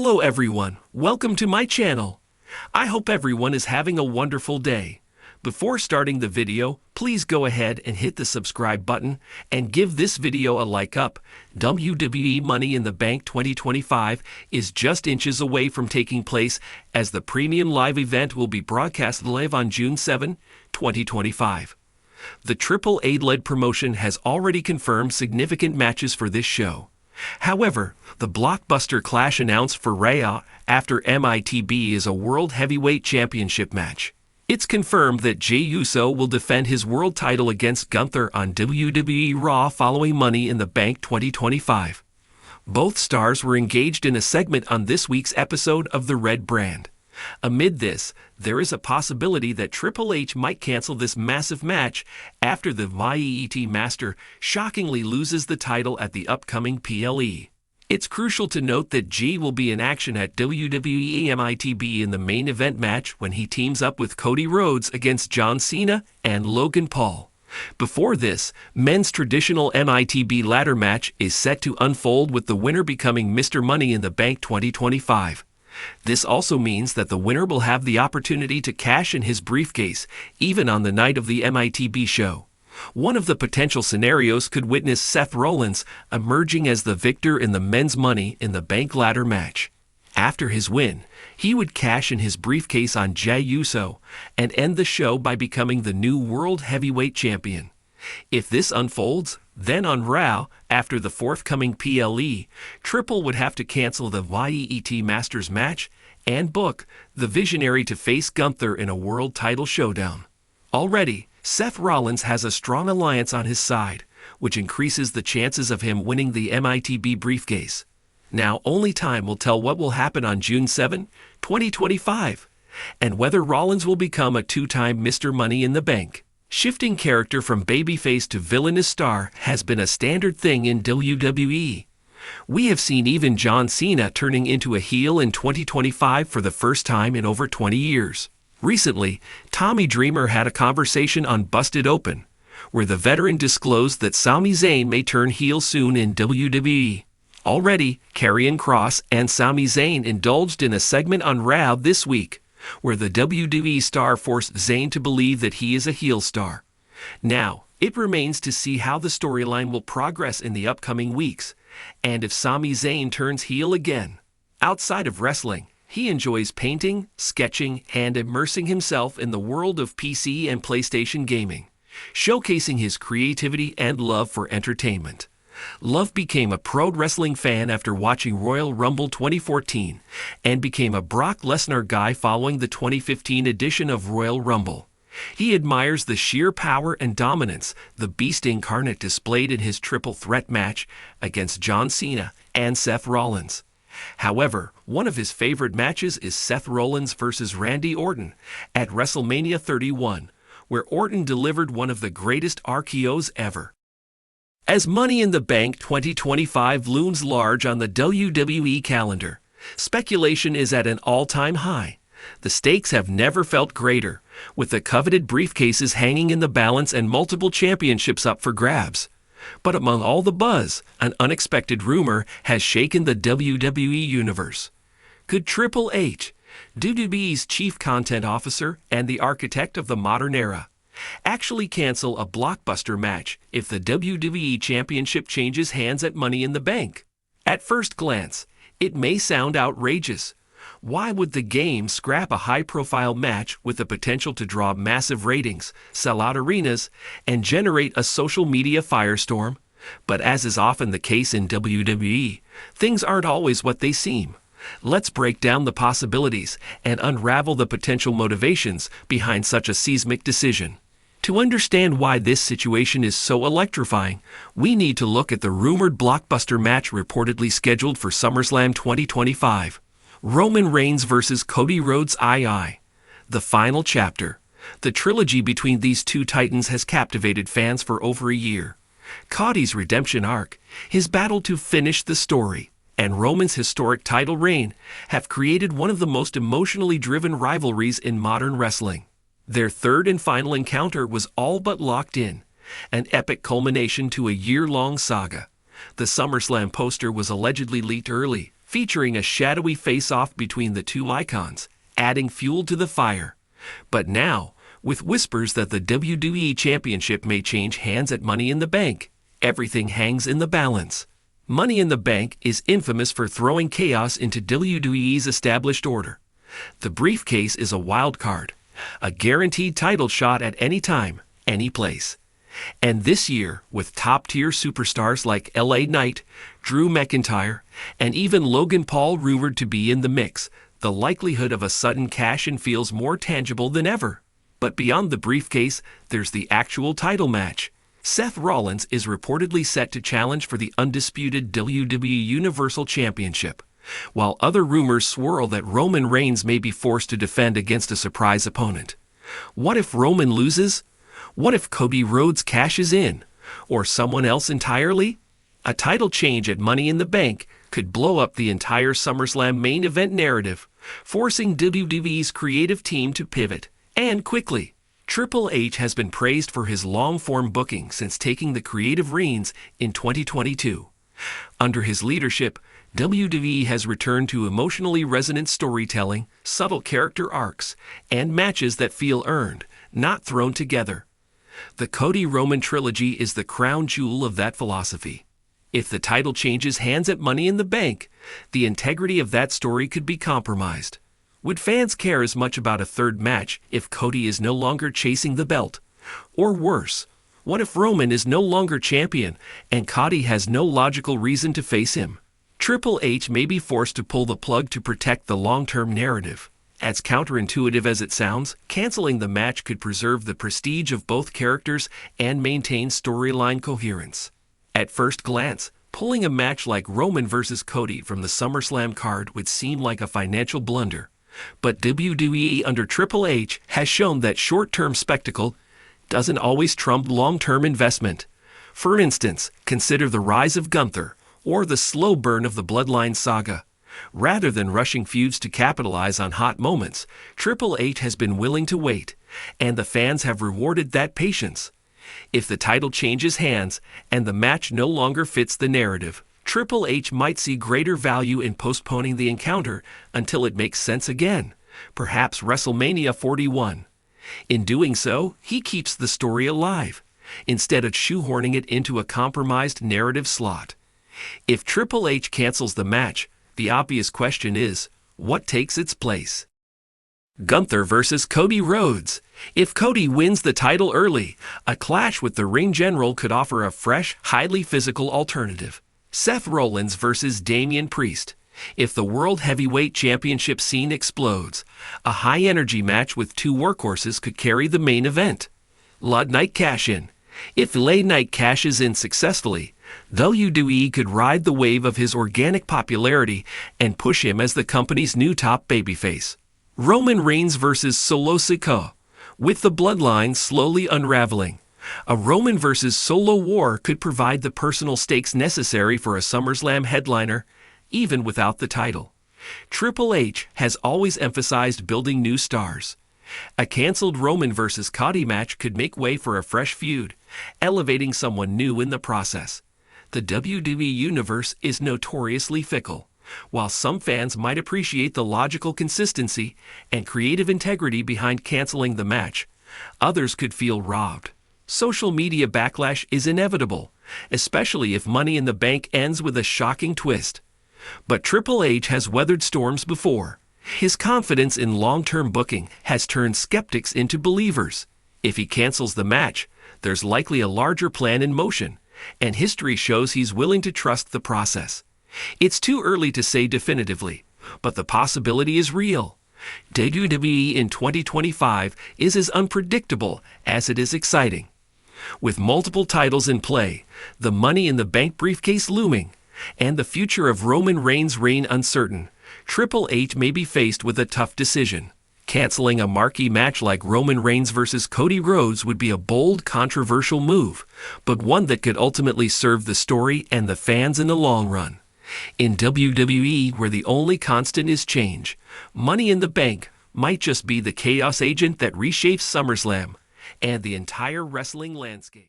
Hello everyone, welcome to my channel. I hope everyone is having a wonderful day. Before starting the video, please go ahead and hit the subscribe button and give this video a like up. WWE Money in the Bank 2025 is just inches away from taking place, as the premium live event will be broadcast live on June 7, 2025. The AAA-led promotion has already confirmed significant matches for this show. However, the blockbuster clash announced for Raw after MITB is a World Heavyweight Championship match. It's confirmed that Jey Uso will defend his world title against Gunther on WWE Raw following Money in the Bank 2025. Both stars were engaged in a segment on this week's episode of The Red Brand. Amid this, there is a possibility that Triple H might cancel this massive match after the YET Master shockingly loses the title at the upcoming PLE. It's crucial to note that Jey will be in action at WWE MITB in the main event match when he teams up with Cody Rhodes against John Cena and Logan Paul. Before this, men's traditional MITB ladder match is set to unfold with the winner becoming Mr. Money in the Bank 2025. This also means that the winner will have the opportunity to cash in his briefcase, even on the night of the MITB show. One of the potential scenarios could witness Seth Rollins emerging as the victor in the men's Money in the Bank ladder match. After his win, he would cash in his briefcase on Jey Uso and end the show by becoming the new World Heavyweight Champion. If this unfolds, then on Raw, after the forthcoming PLE, Triple would have to cancel the YET Masters match and book the Visionary to face Gunther in a world title showdown. Already, Seth Rollins has a strong alliance on his side, which increases the chances of him winning the MITB briefcase. Now, only time will tell what will happen on June 7, 2025, and whether Rollins will become a two-time Mr. Money in the Bank. Shifting character from babyface to villainous star has been a standard thing in WWE. We have seen even John Cena turning into a heel in 2025 for the first time in over 20 years. Recently, Tommy Dreamer had a conversation on Busted Open, where the veteran disclosed that Sami Zayn may turn heel soon in WWE. Already, Karrion Kross and Sami Zayn indulged in a segment on Raw this week, where the WWE star forced Zayn to believe that he is a heel star. Now, it remains to see how the storyline will progress in the upcoming weeks, and if Sami Zayn turns heel again. Outside of wrestling, he enjoys painting, sketching, and immersing himself in the world of PC and PlayStation gaming, showcasing his creativity and love for entertainment. Love became a pro wrestling fan after watching Royal Rumble 2014 and became a Brock Lesnar guy following the 2015 edition of Royal Rumble. He admires the sheer power and dominance the Beast incarnate displayed in his triple threat match against John Cena and Seth Rollins. However, one of his favorite matches is Seth Rollins versus Randy Orton at WrestleMania 31, where Orton delivered one of the greatest RKOs ever. As Money in the Bank 2025 looms large on the WWE calendar, speculation is at an all-time high. The stakes have never felt greater, with the coveted briefcases hanging in the balance and multiple championships up for grabs. But among all the buzz, an unexpected rumor has shaken the WWE universe. Could Triple H, WWE's chief content officer and the architect of the modern era, actually cancel a blockbuster match if the WWE Championship changes hands at Money in the Bank? At first glance, it may sound outrageous. Why would the game scrap a high-profile match with the potential to draw massive ratings, sell out arenas, and generate a social media firestorm? But as is often the case in WWE, things aren't always what they seem. Let's break down the possibilities and unravel the potential motivations behind such a seismic decision. To understand why this situation is so electrifying, we need to look at the rumored blockbuster match reportedly scheduled for SummerSlam 2025. Roman Reigns vs. Cody Rhodes II. The final chapter. The trilogy between these two titans has captivated fans for over a year. Cody's redemption arc, his battle to finish the story, and Roman's historic title reign have created one of the most emotionally driven rivalries in modern wrestling. Their third and final encounter was all but locked in, an epic culmination to a year-long saga. The SummerSlam poster was allegedly leaked early, featuring a shadowy face-off between the two icons, adding fuel to the fire. But now, with whispers that the WWE Championship may change hands at Money in the Bank, everything hangs in the balance. Money in the Bank is infamous for throwing chaos into WWE's established order. The briefcase is a wild card, a guaranteed title shot at any time, any place. And this year, with top-tier superstars like LA Knight, Drew McIntyre, and even Logan Paul rumored to be in the mix, the likelihood of a sudden cash-in feels more tangible than ever. But beyond the briefcase, there's the actual title match. Seth Rollins is reportedly set to challenge for the undisputed WWE Universal Championship, while other rumors swirl that Roman Reigns may be forced to defend against a surprise opponent. What if Roman loses? What if Cody Rhodes cashes in? Or someone else entirely? A title change at Money in the Bank could blow up the entire SummerSlam main event narrative, forcing WWE's creative team to pivot, and quickly. Triple H has been praised for his long-form booking since taking the creative reins in 2022. Under his leadership, WWE has returned to emotionally resonant storytelling, subtle character arcs, and matches that feel earned, not thrown together. The Cody Roman trilogy is the crown jewel of that philosophy. If the title changes hands at Money in the Bank, the integrity of that story could be compromised. Would fans care as much about a third match if Cody is no longer chasing the belt? Or worse, what if Roman is no longer champion and Cody has no logical reason to face him? Triple H may be forced to pull the plug to protect the long-term narrative. As counterintuitive as it sounds, canceling the match could preserve the prestige of both characters and maintain storyline coherence. At first glance, pulling a match like Roman vs. Cody from the SummerSlam card would seem like a financial blunder. But WWE under Triple H has shown that short-term spectacle doesn't always trump long-term investment. For instance, consider the rise of Gunther or the slow burn of the Bloodline saga. Rather than rushing feuds to capitalize on hot moments, Triple H has been willing to wait, and the fans have rewarded that patience. If the title changes hands and the match no longer fits the narrative, Triple H might see greater value in postponing the encounter until it makes sense again, perhaps WrestleMania 41. In doing so, he keeps the story alive, instead of shoehorning it into a compromised narrative slot. If Triple H cancels the match, the obvious question is, what takes its place? Gunther vs. Cody Rhodes. If Cody wins the title early, a clash with the ring general could offer a fresh, highly physical alternative. Seth Rollins vs. Damian Priest. If the World Heavyweight Championship scene explodes, a high-energy match with two workhorses could carry the main event. LA Knight cash-in. If LA Knight cashes in successfully, WWE could ride the wave of his organic popularity and push him as the company's new top babyface. Roman Reigns vs. Solo Sikoa. With the bloodline slowly unraveling, a Roman vs. Solo war could provide the personal stakes necessary for a SummerSlam headliner, even without the title. Triple H has always emphasized building new stars. A canceled Roman vs. Cody match could make way for a fresh feud, elevating someone new in the process. The WWE Universe is notoriously fickle. While some fans might appreciate the logical consistency and creative integrity behind canceling the match, others could feel robbed. Social media backlash is inevitable, especially if Money in the Bank ends with a shocking twist. But Triple H has weathered storms before. His confidence in long-term booking has turned skeptics into believers. If he cancels the match, there's likely a larger plan in motion, and history shows he's willing to trust the process. It's too early to say definitively, but the possibility is real. WWE in 2025 is as unpredictable as it is exciting. With multiple titles in play, the Money in the Bank briefcase looming, and the future of Roman Reigns' reign uncertain, Triple H may be faced with a tough decision. Canceling a marquee match like Roman Reigns vs. Cody Rhodes would be a bold, controversial move, but one that could ultimately serve the story and the fans in the long run. In WWE, where the only constant is change, Money in the Bank might just be the chaos agent that reshapes SummerSlam and the entire wrestling landscape.